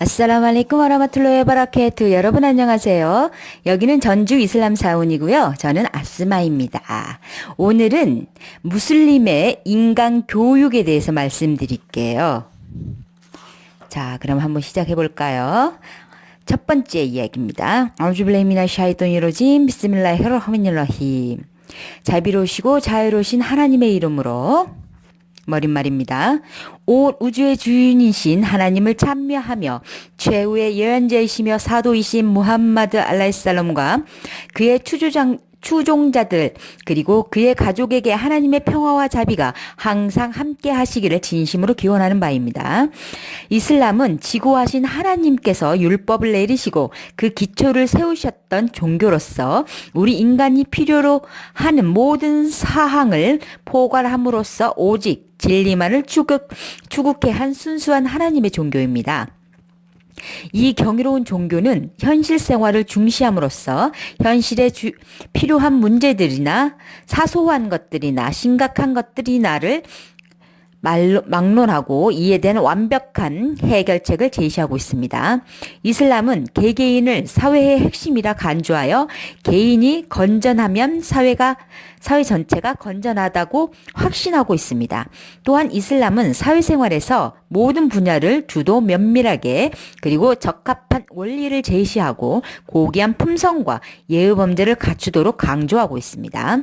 아싸라말레이쿰 와라마툴로에 바라케투. 여러분 안녕하세요. 여기는 전주 이슬람 사원이고요. 저는 아스마입니다. 오늘은 무슬림의 인간 교육에 대해서 말씀드릴게요. 자, 그럼 한번 시작해 볼까요? 첫 번째 이야기입니다. 아우즈빌라히미나 샤이돈이로짐 비스밀라히르하마니르라힘. 자비로우시고 자유로우신 하나님의 이름으로 머릿말입니다. 온 우주의 주인이신 하나님을 찬미하며 최후의 예언자이시며 사도이신 무함마드 알라히살람과 그의 추종자들 그리고 그의 가족에게 하나님의 평화와 자비가 항상 함께 하시기를 진심으로 기원하는 바입니다. 이슬람은 지고하신 하나님께서 율법을 내리시고 그 기초를 세우셨던 종교로서 우리 인간이 필요로 하는 모든 사항을 포괄함으로써 오직 진리만을 추구케 한 순수한 하나님의 종교입니다. 이 경이로운 종교는 현실 생활을 중시함으로써 현실에 필요한 문제들이나 사소한 것들이나 심각한 것들이나를 막론하고 이에 대한 완벽한 해결책을 제시하고 있습니다. 이슬람은 개개인을 사회의 핵심이라 간주하여 개인이 건전하면 사회 전체가 건전하다고 확신하고 있습니다. 또한 이슬람은 사회생활에서 모든 분야를 주도 면밀하게 그리고 적합한 원리를 제시하고 고귀한 품성과 예의범죄를 갖추도록 강조하고 있습니다.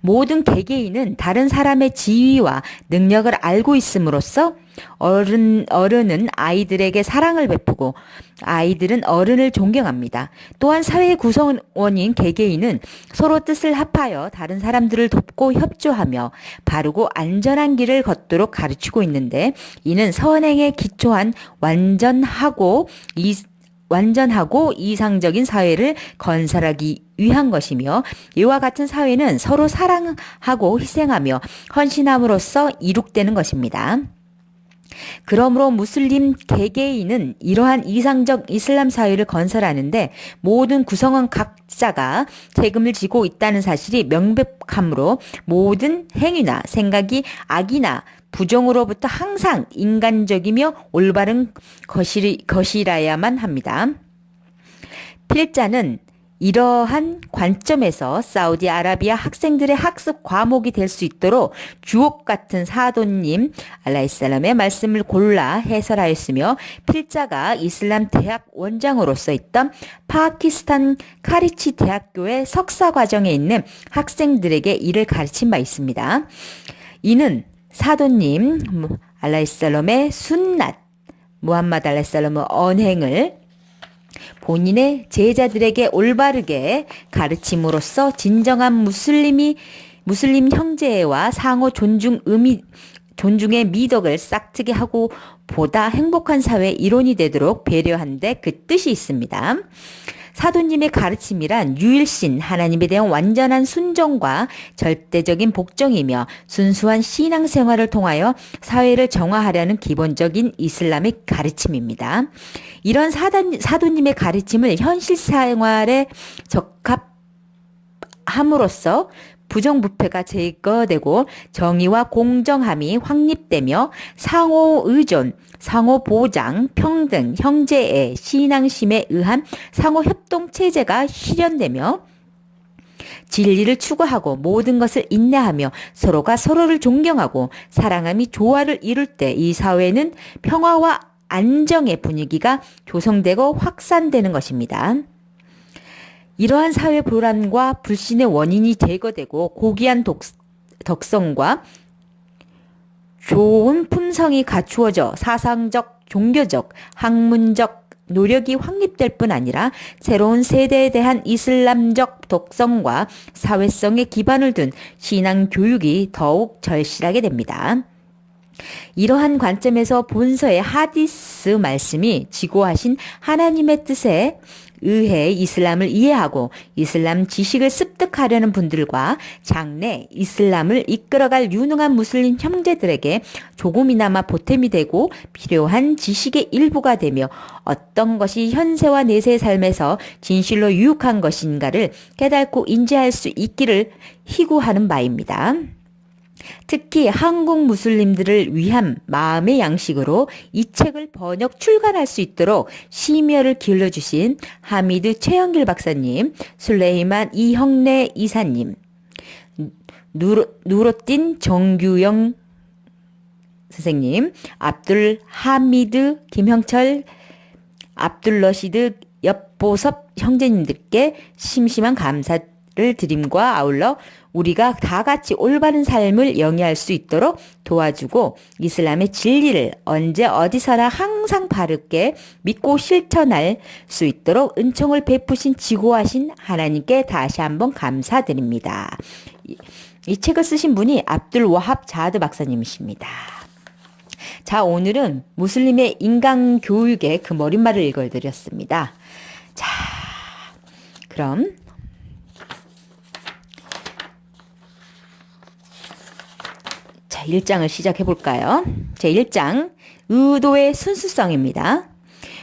모든 개개인은 다른 사람의 지위와 능력을 알고 있음으로써 어른은 아이들에게 사랑을 베푸고 아이들은 어른을 존경합니다. 또한 사회의 구성원인 개개인은 서로 뜻을 합하여 다른 사람들을 돕고 협조하며 바르고 안전한 길을 걷도록 가르치고 있는데 이는 선행에 기초한 완전하고 이상적인 사회를 건설하기 위한 것이며 이와 같은 사회는 서로 사랑하고 희생하며 헌신함으로써 이룩되는 것입니다. 그러므로 무슬림 개개인은 이러한 이상적 이슬람 사회를 건설하는데 모든 구성원 각자가 책임을 지고 있다는 사실이 명백하므로 모든 행위나 생각이 악이나 부정으로부터 항상 인간적이며 올바른 것이라야만 합니다. 필자는 이러한 관점에서 사우디아라비아 학생들의 학습 과목이 될 수 있도록 주옥 같은 사도님 알라히살람의 말씀을 골라 해설하였으며 필자가 이슬람 대학 원장으로서 있던 파키스탄 카리치 대학교의 석사 과정에 있는 학생들에게 이를 가르친 바 있습니다. 이는 사도님 알라히살람의 순낫 무함마드 알라히살람의 언행을 본인의 제자들에게 올바르게 가르침으로써 진정한 무슬림 형제와 상호 존중의 미덕을 싹트게 하고 보다 행복한 사회의 일원이 되도록 배려한데 그 뜻이 있습니다. 사도님의 가르침이란 유일신 하나님에 대한 완전한 순종과 절대적인 복종이며 순수한 신앙생활을 통하여 사회를 정화하려는 기본적인 이슬람의 가르침입니다. 이런 사도님의 가르침을 현실 생활에 적합함으로써 부정부패가 제거되고 정의와 공정함이 확립되며 상호의존, 상호보장, 평등, 형제애, 신앙심에 의한 상호협동체제가 실현되며 진리를 추구하고 모든 것을 인내하며 서로가 서로를 존경하고 사랑함이 조화를 이룰 때 이 사회는 평화와 안정의 분위기가 조성되고 확산되는 것입니다. 이러한 사회 불안과 불신의 원인이 제거되고 고귀한 덕성과 좋은 품성이 갖추어져 사상적, 종교적, 학문적 노력이 확립될 뿐 아니라 새로운 세대에 대한 이슬람적 덕성과 사회성의 기반을 둔 신앙 교육이 더욱 절실하게 됩니다. 이러한 관점에서 본서의 하디스 말씀이 지고하신 하나님의 뜻에 의해 이슬람을 이해하고 이슬람 지식을 습득하려는 분들과 장래 이슬람을 이끌어갈 유능한 무슬림 형제들에게 조금이나마 보탬이 되고 필요한 지식의 일부가 되며 어떤 것이 현세와 내세의 삶에서 진실로 유익한 것인가를 깨닫고 인지할 수 있기를 희구하는 바입니다. 특히 한국 무슬림들을 위한 마음의 양식으로 이 책을 번역 출간할 수 있도록 심혈을 기울여주신 하미드 최영길 박사님, 술레이만 이형래 이사님, 누로딘 정규영 선생님, 압둘 하미드 김형철, 압둘러시드 엽보섭 형제님들께 심심한 감사를 드림과 아울러 우리가 다 같이 올바른 삶을 영위할 수 있도록 도와주고 이슬람의 진리를 언제 어디서나 항상 바르게 믿고 실천할 수 있도록 은총을 베푸신 지고하신 하나님께 다시 한번 감사드립니다. 이 책을 쓰신 분이 압둘 와합 자드 박사님이십니다. 자, 오늘은 무슬림의 인간 교육의 그 머릿말을 읽어드렸습니다. 자, 그럼 자, 1장을 시작해 볼까요? 제 1장, 의도의 순수성입니다.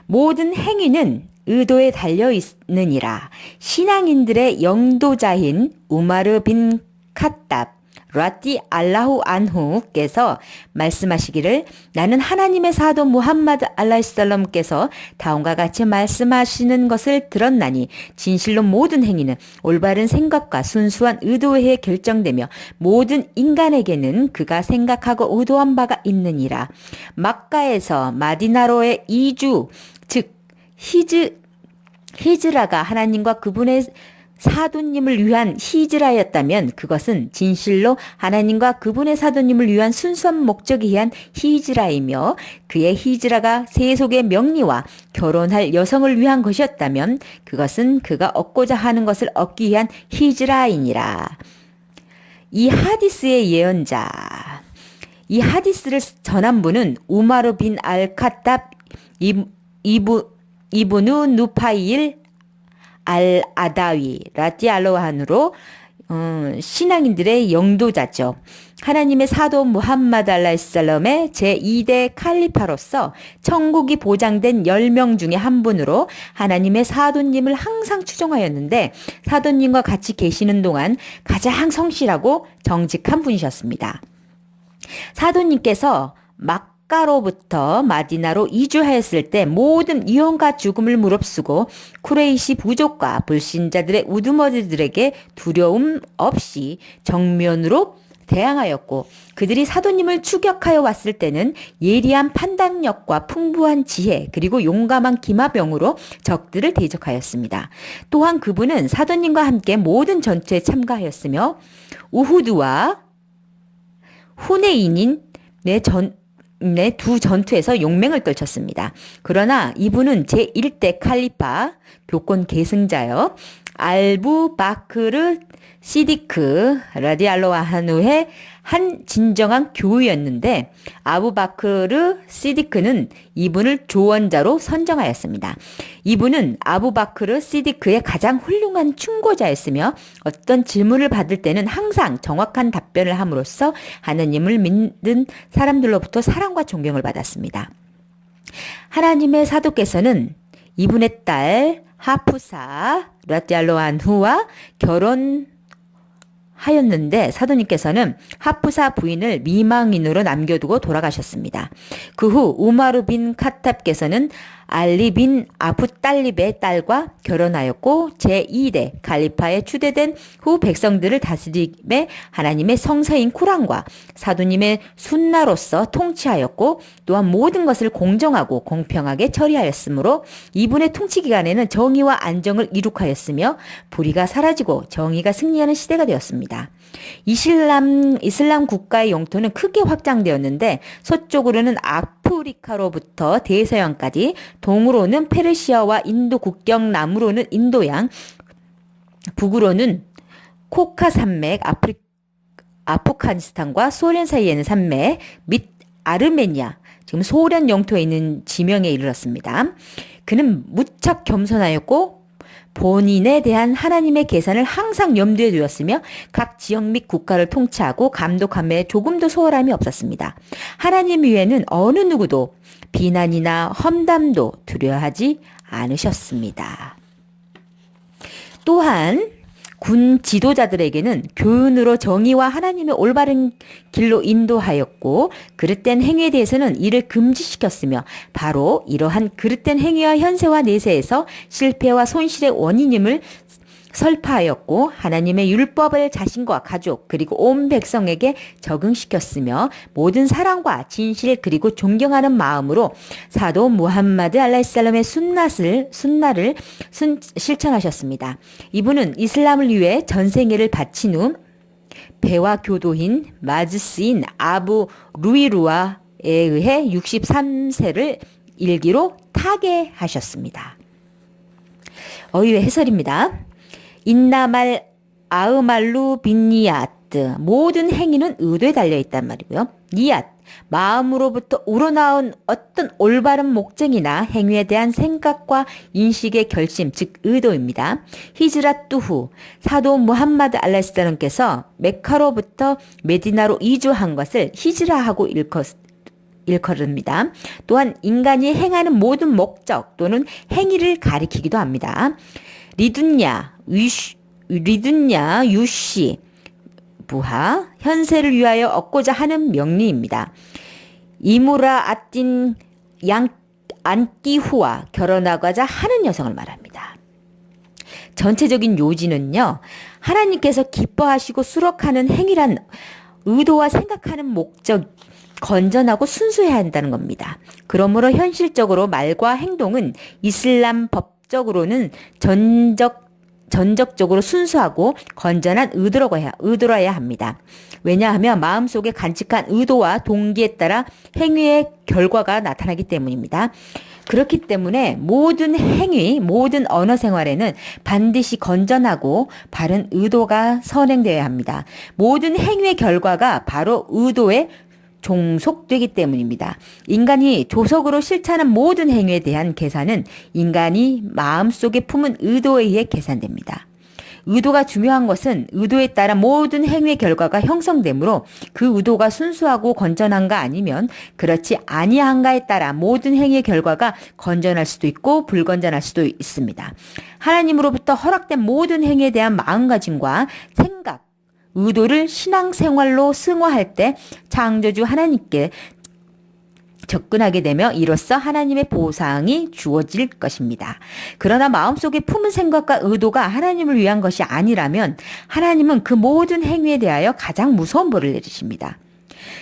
모든 행위는 의도에 달려 있느니라. 신앙인들의 영도자인 우마르 빈 캇답 라띠 알라후 안후께서 말씀하시기를 나는 하나님의 사도 무함마드 알라이살럼께서 다음과 같이 말씀하시는 것을 들었나니 진실로 모든 행위는 올바른 생각과 순수한 의도에 결정되며 모든 인간에게는 그가 생각하고 의도한 바가 있느니라. 막가에서 마디나로의 이주 즉 히즈라가 하나님과 그분의 사도님을 위한 히즈라였다면 그것은 진실로 하나님과 그분의 사도님을 위한 순수한 목적에 의한 히즈라이며 그의 히즈라가 세속의 명리와 결혼할 여성을 위한 것이었다면 그것은 그가 얻고자 하는 것을 얻기 위한 히즈라이니라. 이 하디스의 예언자, 이 하디스를 전한 분은 우마르 빈 알카탑 이브누 누파일 알-아다위 라디알로한으로 신앙인들의 영도자죠. 하나님의 사도 무함마드 알라이살럼의 제2대 칼리파로서 천국이 보장된 10명 중에 한 분으로 하나님의 사도님을 항상 추종하였는데 사도님과 같이 계시는 동안 가장 성실하고 정직한 분이셨습니다. 사도님께서 막가로부터 마디나로 이주하였을 때 모든 위험과 죽음을 무릅쓰고 쿠레이시 부족과 불신자들의 우두머리들에게 두려움 없이 정면으로 대항하였고 그들이 사도님을 추격하여 왔을 때는 예리한 판단력과 풍부한 지혜 그리고 용감한 기마병으로 적들을 대적하였습니다. 또한 그분은 사도님과 함께 모든 전투에 참가하였으며 우후드와 후네인인 두 전투에서 용맹을 떨쳤습니다. 그러나 이분은 제1대 칼리파, 교권 계승자여 알부바크르 시디크 라디알로아한후의 한 진정한 교우였는데 아부바크르 시디크는 이분을 조언자로 선정하였습니다. 이분은 아부바크르 시디크의 가장 훌륭한 충고자였으며 어떤 질문을 받을 때는 항상 정확한 답변을 함으로써 하느님을 믿는 사람들로부터 사랑과 존경을 받았습니다. 하나님의 사도께서는 이분의 딸 하프사 라디알로안후와 결혼하였는데 사도님께서는 하프사 부인을 미망인으로 남겨두고 돌아가셨습니다. 그 후 우마르 빈 카탑께서는 알리 빈 아부딸립의 딸과 결혼하였고 제2대 칼리파에 추대된 후 백성들을 다스림에 하나님의 성사인 쿠란과 사도님의 순나로서 통치하였고 또한 모든 것을 공정하고 공평하게 처리하였으므로 이분의 통치 기간에는 정의와 안정을 이룩하였으며 불의가 사라지고 정의가 승리하는 시대가 되었습니다. 이슬람 국가의 영토는 크게 확장되었는데 서쪽으로는 아프리카로부터 대서양까지 동으로는 페르시아와 인도 국경, 남으로는 인도양, 북으로는 코카 산맥, 아프가니스탄과 소련 사이에는 산맥, 및 아르메니아, 지금 소련 영토에 있는 지명에 이르렀습니다. 그는 무척 겸손하였고 본인에 대한 하나님의 계산을 항상 염두에 두었으며 각 지역 및 국가를 통치하고 감독함에 조금도 소홀함이 없었습니다. 하나님 외에는 어느 누구도 비난이나 험담도 두려워하지 않으셨습니다. 또한 군 지도자들에게는 교훈으로 정의와 하나님의 올바른 길로 인도하였고 그릇된 행위에 대해서는 이를 금지시켰으며 바로 이러한 그릇된 행위와 현세와 내세에서 실패와 손실의 원인임을 설파하였고 하나님의 율법을 자신과 가족 그리고 온 백성에게 적응시켰으며 모든 사랑과 진실 그리고 존경하는 마음으로 사도 무함마드 알라히살람의 순나를 실천하셨습니다. 이분은 이슬람을 위해 전생애를 바친 후 배와 교도인 마즈스인 아부 루이루아에 의해 63세를 일기로 타계하셨습니다. 어휘의 해설입니다. 인나말 아으말루 빈니아트 모든 행위는 의도에 달려있단 말이고요. 니앗 마음으로부터 우러나온 어떤 올바른 목적이나 행위에 대한 생각과 인식의 결심 즉 의도입니다. 히즈라 뚜후 사도 무함마드 알라히살람께서 메카로부터 메디나로 이주한 것을 히즈라하고 일컬습니다. 또한 인간이 행하는 모든 목적 또는 행위를 가리키기도 합니다. 리둔야 유시 부하 현세를 위하여 얻고자 하는 명리입니다. 이무라 아틴 안티후와 결혼하고자 하는 여성을 말합니다. 전체적인 요지는요. 하나님께서 기뻐하시고 수록하는 행위란 의도와 생각하는 목적 건전하고 순수해야 한다는 겁니다. 그러므로 현실적으로 말과 행동은 이슬람 법적으로는 전적적으로 순수하고 건전한 의도로야 합니다. 왜냐하면 마음속에 간직한 의도와 동기에 따라 행위의 결과가 나타나기 때문입니다. 그렇기 때문에 모든 행위, 모든 언어 생활에는 반드시 건전하고 바른 의도가 선행되어야 합니다. 모든 행위의 결과가 바로 의도에 종속되기 때문입니다. 인간이 조속으로 실천하는 모든 행위에 대한 계산은 인간이 마음속에 품은 의도에 의해 계산됩니다. 의도가 중요한 것은 의도에 따라 모든 행위의 결과가 형성되므로 그 의도가 순수하고 건전한가 아니면 그렇지 아니한가에 따라 모든 행위의 결과가 건전할 수도 있고 불건전할 수도 있습니다. 하나님으로부터 허락된 모든 행위에 대한 마음가짐과 생각, 의도를 신앙생활로 승화할 때 창조주 하나님께 접근하게 되며 이로써 하나님의 보상이 주어질 것입니다. 그러나 마음속에 품은 생각과 의도가 하나님을 위한 것이 아니라면 하나님은 그 모든 행위에 대하여 가장 무서운 벌을 내리십니다.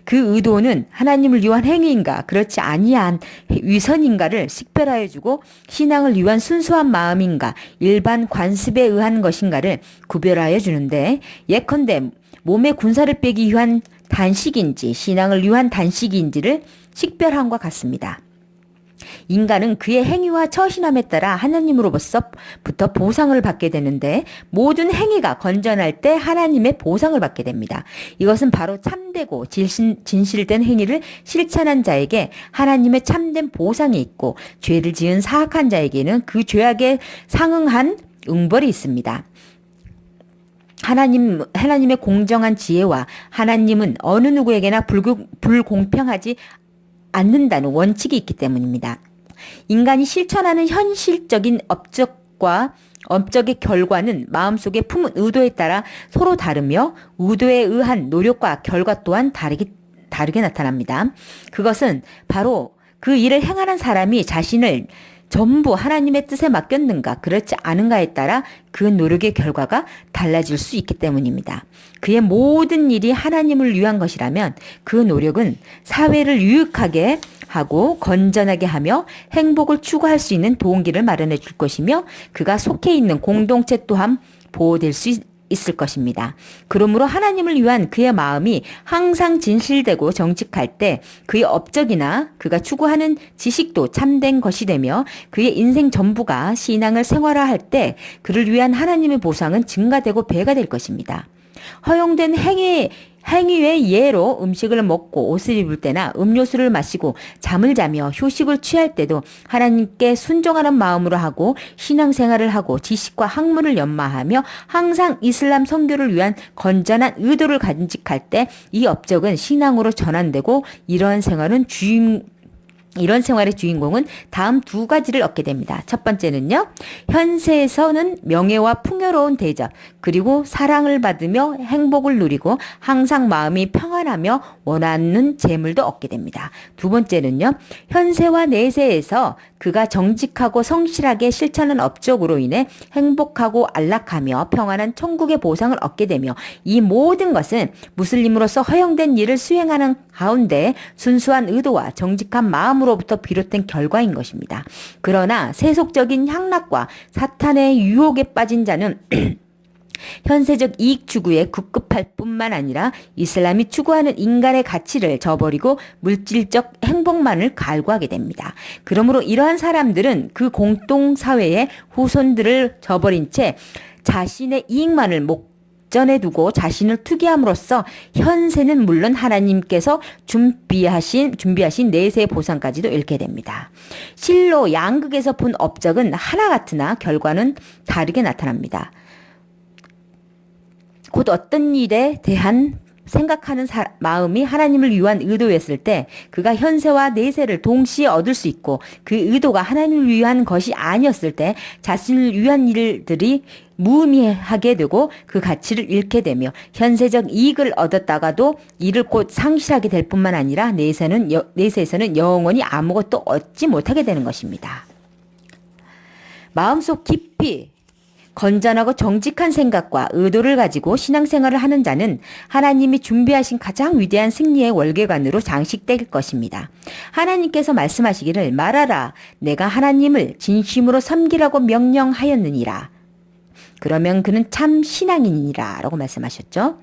그 의도는 하나님을 위한 행위인가 그렇지 아니한 위선인가를 식별하여 주고 신앙을 위한 순수한 마음인가 일반 관습에 의한 것인가를 구별하여 주는데 예컨대 몸에 군살을 빼기 위한 단식인지 신앙을 위한 단식인지를 식별함과 같습니다. 인간은 그의 행위와 처신함에 따라 하나님으로부터 보상을 받게 되는데 모든 행위가 건전할 때 하나님의 보상을 받게 됩니다. 이것은 바로 참되고 진실된 행위를 실천한 자에게 하나님의 참된 보상이 있고 죄를 지은 사악한 자에게는 그 죄악에 상응한 응벌이 있습니다. 하나님의 공정한 지혜와 하나님은 어느 누구에게나 불공평하지 않는다는 원칙이 있기 때문입니다. 인간이 실천하는 현실적인 업적의 결과는 마음속에 품은 의도에 따라 서로 다르며 의도에 의한 노력과 결과 또한 다르게 나타납니다. 그것은 바로 그 일을 행하는 사람이 자신을 전부 하나님의 뜻에 맡겼는가 그렇지 않은가에 따라 그 노력의 결과가 달라질 수 있기 때문입니다. 그의 모든 일이 하나님을 위한 것이라면 그 노력은 사회를 유익하게 하고 건전하게 하며 행복을 추구할 수 있는 동기를 마련해 줄 것이며 그가 속해 있는 공동체 또한 보호될 수 있을 것입니다. 그러므로 하나님을 위한 그의 마음이 항상 진실되고 정직할 때 그의 업적이나 그가 추구하는 지식도 참된 것이 되며 그의 인생 전부가 신앙을 생활화할 때 그를 위한 하나님의 보상은 증가되고 배가 될 것입니다. 허용된 행위의 예로 음식을 먹고 옷을 입을 때나 음료수를 마시고 잠을 자며 휴식을 취할 때도 하나님께 순종하는 마음으로 하고 신앙생활을 하고 지식과 학문을 연마하며 항상 이슬람 선교를 위한 건전한 의도를 간직할 때 이 업적은 신앙으로 전환되고 이러한 생활은 이런 생활의 주인공은 다음 두 가지를 얻게 됩니다. 첫 번째는요, 현세에서는 명예와 풍요로운 대접, 그리고 사랑을 받으며 행복을 누리고 항상 마음이 평안하며 원하는 재물도 얻게 됩니다. 두 번째는요, 현세와 내세에서 그가 정직하고 성실하게 실천한 업적으로 인해 행복하고 안락하며 평안한 천국의 보상을 얻게 되며, 이 모든 것은 무슬림으로서 허용된 일을 수행하는 가운데 순수한 의도와 정직한 마음으로부터 비롯된 결과인 것입니다. 그러나 세속적인 향락과 사탄의 유혹에 빠진 자는 현세적 이익 추구에 급급할 뿐만 아니라 이슬람이 추구하는 인간의 가치를 저버리고 물질적 행복만을 갈구하게 됩니다. 그러므로 이러한 사람들은 그 공동사회의 후손들을 저버린 채 자신의 이익만을 목전에 두고 자신을 투기함으로써 현세는 물론 하나님께서 준비하신 내세의 보상까지도 잃게 됩니다. 실로 양극에서 본 업적은 하나 같으나 결과는 다르게 나타납니다. 곧 어떤 일에 대한 생각하는 마음이 하나님을 위한 의도였을 때 그가 현세와 내세를 동시에 얻을 수 있고, 그 의도가 하나님을 위한 것이 아니었을 때 자신을 위한 일들이 무의미하게 되고 그 가치를 잃게 되며, 현세적 이익을 얻었다가도 이를 곧 상실하게 될 뿐만 아니라 내세에서는 영원히 아무것도 얻지 못하게 되는 것입니다. 마음속 깊이 건전하고 정직한 생각과 의도를 가지고 신앙생활을 하는 자는 하나님이 준비하신 가장 위대한 승리의 월계관으로 장식될 것입니다. 하나님께서 말씀하시기를 말하라, 내가 하나님을 진심으로 섬기라고 명령하였느니라. 그러면 그는 참 신앙인이라 라고 말씀하셨죠.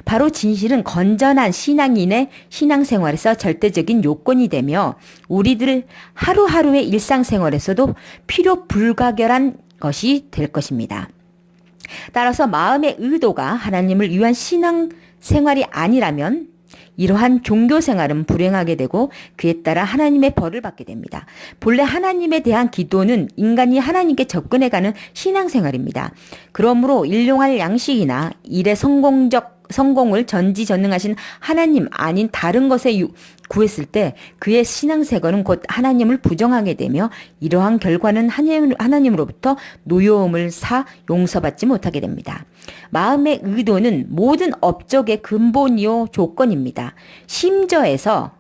바로 진실은 건전한 신앙인의 신앙생활에서 절대적인 요건이 되며 우리들 하루하루의 일상생활에서도 필요 불가결한 것이 될 것입니다. 따라서 마음의 의도가 하나님을 위한 신앙생활이 아니라면 이러한 종교생활은 불행하게 되고 그에 따라 하나님의 벌을 받게 됩니다. 본래 하나님에 대한 기도는 인간이 하나님께 접근해가는 신앙생활입니다. 그러므로 일용할 양식이나 일의 성공을 전지전능하신 하나님 아닌 다른 것에 구했을 때 그의 신앙생활은 곧 하나님을 부정하게 되며, 이러한 결과는 하나님으로부터 노여움을 사 용서받지 못하게 됩니다. 마음의 의도는 모든 업적의 근본이요 조건입니다. 심저에서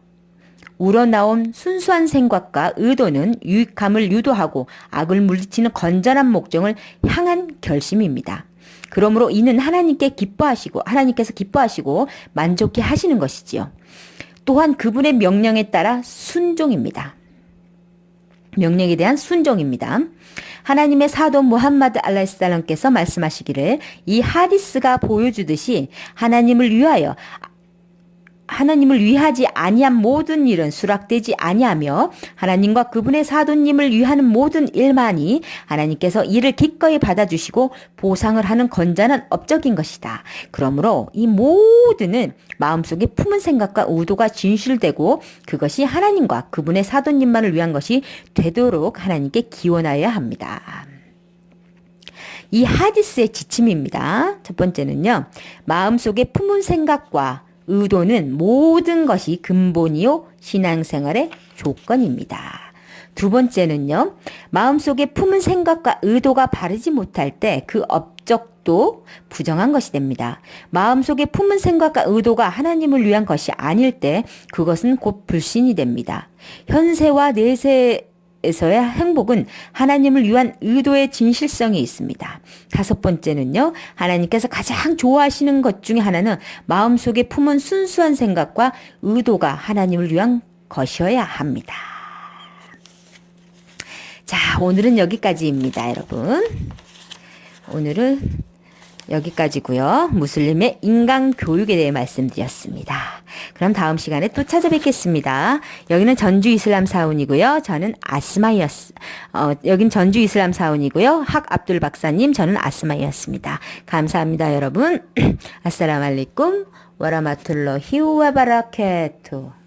우러나온 순수한 생각과 의도는 유익함을 유도하고 악을 물리치는 건전한 목적을 향한 결심입니다. 그러므로 이는 하나님께서 기뻐하시고 만족해 하시는 것이지요. 또한 그분의 명령에 따라 순종입니다. 명령에 대한 순종입니다. 하나님의 사도 무함마드 알라히살람께서 말씀하시기를 이 하디스가 보여주듯이 하나님을 위하지 아니한 모든 일은 수락되지 아니하며 하나님과 그분의 사도님을 위하는 모든 일만이 하나님께서 이를 기꺼이 받아주시고 보상을 하는 건전한 업적인 것이다. 그러므로 이 모든은 마음속에 품은 생각과 의도가 진실되고 그것이 하나님과 그분의 사도님만을 위한 것이 되도록 하나님께 기원하여야 합니다. 이 하디스의 지침입니다. 첫 번째는요, 마음속에 품은 생각과 의도는 모든 것이 근본이요 신앙생활의 조건입니다. 두 번째는요, 마음속에 품은 생각과 의도가 바르지 못할 때 그 업적도 부정한 것이 됩니다. 마음속에 품은 생각과 의도가 하나님을 위한 것이 아닐 때 그것은 곧 불신이 됩니다. 현세와 내세 에서의 행복은 하나님을 위한 의도의 진실성이 있습니다. 다섯 번째는요, 하나님께서 가장 좋아하시는 것 중에 하나는 마음속에 품은 순수한 생각과 의도가 하나님을 위한 것이어야 합니다. 자, 오늘은 여기까지입니다, 여러분. 오늘은 여기까지고요. 무슬림의 인간 교육에 대해 말씀드렸습니다. 그럼 다음 시간에 또 찾아뵙겠습니다. 여기는 전주 이슬람 사원이고요. 저는 여긴 전주 이슬람 사원이고요. 학 압둘 박사님, 저는 아스마이였습니다. 감사합니다, 여러분. 아스살라무 알레이쿰 와라마툴라히 와바라카투.